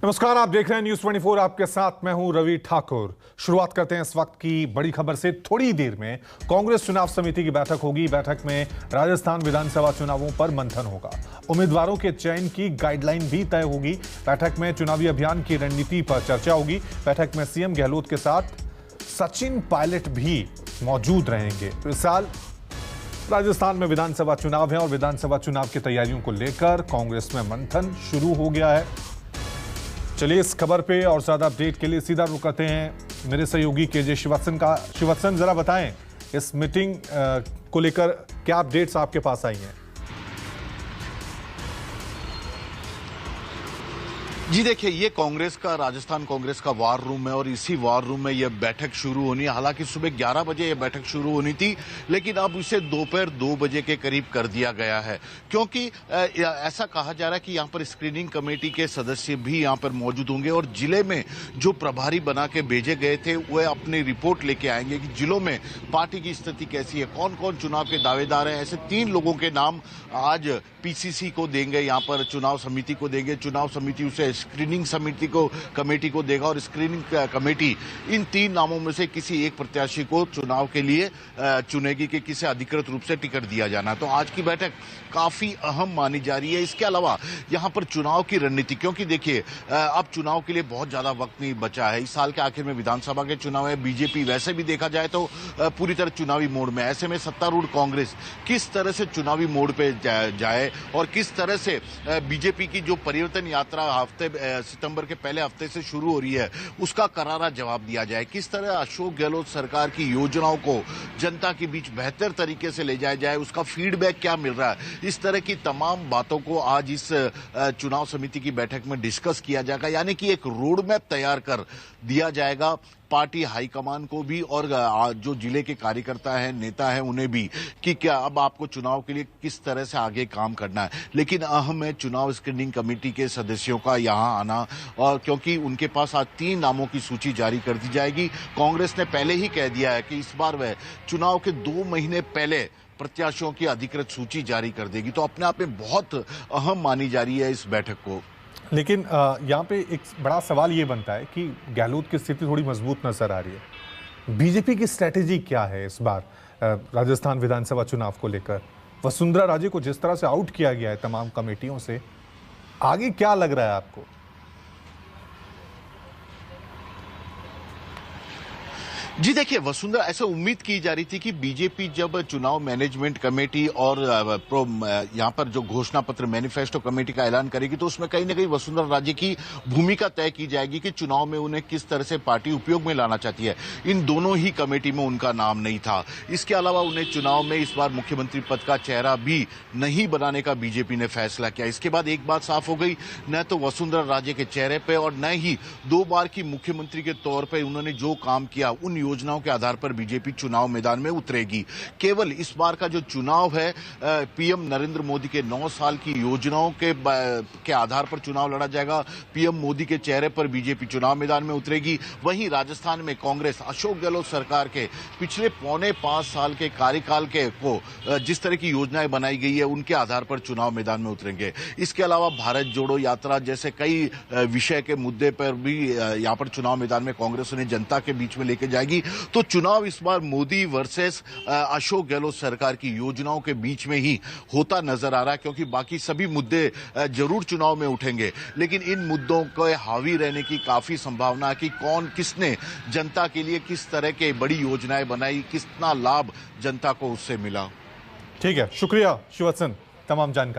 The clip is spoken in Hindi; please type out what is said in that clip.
नमस्कार, आप देख रहे हैं न्यूज 24। आपके साथ मैं हूं रवि ठाकुर। शुरुआत करते हैं इस वक्त की बड़ी खबर से। थोड़ी देर में कांग्रेस चुनाव समिति की बैठक होगी। बैठक में राजस्थान विधानसभा चुनावों पर मंथन होगा। उम्मीदवारों के चयन की गाइडलाइन भी तय होगी। बैठक में चुनावी अभियान की रणनीति पर चर्चा होगी। बैठक में सीएम गहलोत के साथ सचिन पायलट भी मौजूद रहेंगे। तो इस साल राजस्थान में विधानसभा चुनाव है और विधानसभा चुनाव की तैयारियों को लेकर कांग्रेस में मंथन शुरू हो गया है। चलिए इस खबर पे और ज्यादा अपडेट के लिए सीधा रुक करते हैं मेरे सहयोगी केजे श्रीवास्तव का। श्रीवास्तव, जरा बताएं इस मीटिंग को लेकर क्या अपडेट्स आपके पास आई हैं? जी देखिए, ये कांग्रेस का राजस्थान कांग्रेस का वार रूम है और इसी वार रूम में यह बैठक शुरू होनी है। हालांकि सुबह 11 बजे यह बैठक शुरू होनी थी, लेकिन अब इसे दोपहर 2 बजे के करीब कर दिया गया है, क्योंकि ऐसा कहा जा रहा है कि यहाँ पर स्क्रीनिंग कमेटी के सदस्य भी यहाँ पर मौजूद होंगे और जिले में जो प्रभारी बना के भेजे गए थे वह अपनी रिपोर्ट लेके आएंगे कि जिलों में पार्टी की स्थिति कैसी है, कौन कौन चुनाव के दावेदार हैं। ऐसे 3 लोगों के नाम आज पीसीसी को देंगे, यहाँ पर चुनाव समिति को देंगे। चुनाव समिति उसे स्क्रीनिंग समिति को कमेटी को देगा और स्क्रीनिंग कमेटी इन 3 नामों में से किसी एक प्रत्याशी को चुनाव के लिए चुनेगी कि किसे अधिकृत रूप से टिकट दिया जाना। तो आज की बैठक काफी अहम मानी जा रही है। इसके अलावा यहाँ पर चुनाव की रणनीति, क्योंकि देखिए अब चुनाव के लिए बहुत ज्यादा वक्त नहीं बचा है। इस साल के आखिर में विधानसभा के चुनाव है। बीजेपी वैसे भी देखा जाए तो पूरी तरह चुनावी मोड में। ऐसे में सत्तारूढ़ कांग्रेस किस तरह से चुनावी मोड पे जाए और किस तरह से बीजेपी की जो परिवर्तन यात्रा सितंबर के पहले हफ्ते से शुरू हो रही है उसका करारा जवाब दिया जाए। किस तरह अशोक गहलोत सरकार की योजनाओं को जनता के बीच बेहतर तरीके से ले जाया जाए, उसका फीडबैक क्या मिल रहा है। इस तरह की तमाम बातों को आज इस चुनाव समिति की बैठक में डिस्कस किया जाएगा। यानी कि एक रोड मैप तैयार कर दिया जाएगा पार्टी हाईकमान को भी और जो जिले के कार्यकर्ता हैं, नेता हैं, उन्हें भी, कि क्या अब आपको चुनाव के लिए किस तरह से आगे काम करना है। लेकिन अहम है चुनाव स्क्रीनिंग कमेटी के सदस्यों का यहां आना, और क्योंकि उनके पास आज 3 नामों की सूची जारी कर दी जाएगी। कांग्रेस ने पहले ही कह दिया है कि इस बार वह चुनाव के 2 महीने पहले प्रत्याशियों की अधिकृत सूची जारी कर देगी। तो अपने आप में बहुत अहम मानी जा रही है इस बैठक को। लेकिन यहाँ पे एक बड़ा सवाल ये बनता है कि गहलोत की स्थिति थोड़ी मजबूत नजर आ रही है। बीजेपी की स्ट्रेटेजी क्या है इस बार राजस्थान विधानसभा चुनाव को लेकर? वसुंधरा राजे को जिस तरह से आउट किया गया है तमाम कमेटियों से, आगे क्या लग रहा है आपको? जी देखिए, वसुंधरा, ऐसे उम्मीद की जा रही थी कि बीजेपी जब चुनाव मैनेजमेंट कमेटी और यहाँ पर जो घोषणा पत्र मैनिफेस्टो कमेटी का ऐलान करेगी तो उसमें कहीं ना कहीं वसुंधरा राजे की भूमिका तय की जाएगी कि चुनाव में उन्हें किस तरह से पार्टी उपयोग में लाना चाहती है। इन दोनों ही कमेटी में उनका नाम नहीं था। इसके अलावा उन्हें चुनाव में इस बार मुख्यमंत्री पद का चेहरा भी नहीं बनाने का बीजेपी ने फैसला किया। इसके बाद एक बात साफ हो गई, न तो वसुंधरा राजे के चेहरे पर और न ही 2 बार की मुख्यमंत्री के तौर पर उन्होंने जो काम किया उन योजनाओं के आधार पर बीजेपी चुनाव मैदान में उतरेगी। केवल इस बार का जो चुनाव है पीएम नरेंद्र मोदी के 9 साल की योजनाओं के आधार पर चुनाव लड़ा जाएगा। पीएम मोदी के चेहरे पर बीजेपी चुनाव मैदान में उतरेगी। वहीं राजस्थान में कांग्रेस अशोक गहलोत सरकार के पिछले 4.25 साल के कार्यकाल को जिस तरह की योजनाएं बनाई गई है उनके आधार पर चुनाव मैदान में उतरेंगे। इसके अलावा भारत जोड़ो यात्रा जैसे कई विषय के मुद्दे पर भी यहाँ पर चुनाव मैदान में कांग्रेस उन्हें जनता के बीच में लेके जाएगी। तो चुनाव इस बार मोदी वर्सेस अशोक गहलोत सरकार की योजनाओं के बीच में ही होता नजर आ रहा है, क्योंकि बाकी सभी मुद्दे जरूर चुनाव में उठेंगे, लेकिन इन मुद्दों को हावी रहने की काफी संभावना है कि कौन किसने जनता के लिए किस तरह के बड़ी योजनाएं बनाई, कितना लाभ जनता को उससे मिला। ठीक है, शुक्रिया श्रीवास्तव तमाम जानकारी।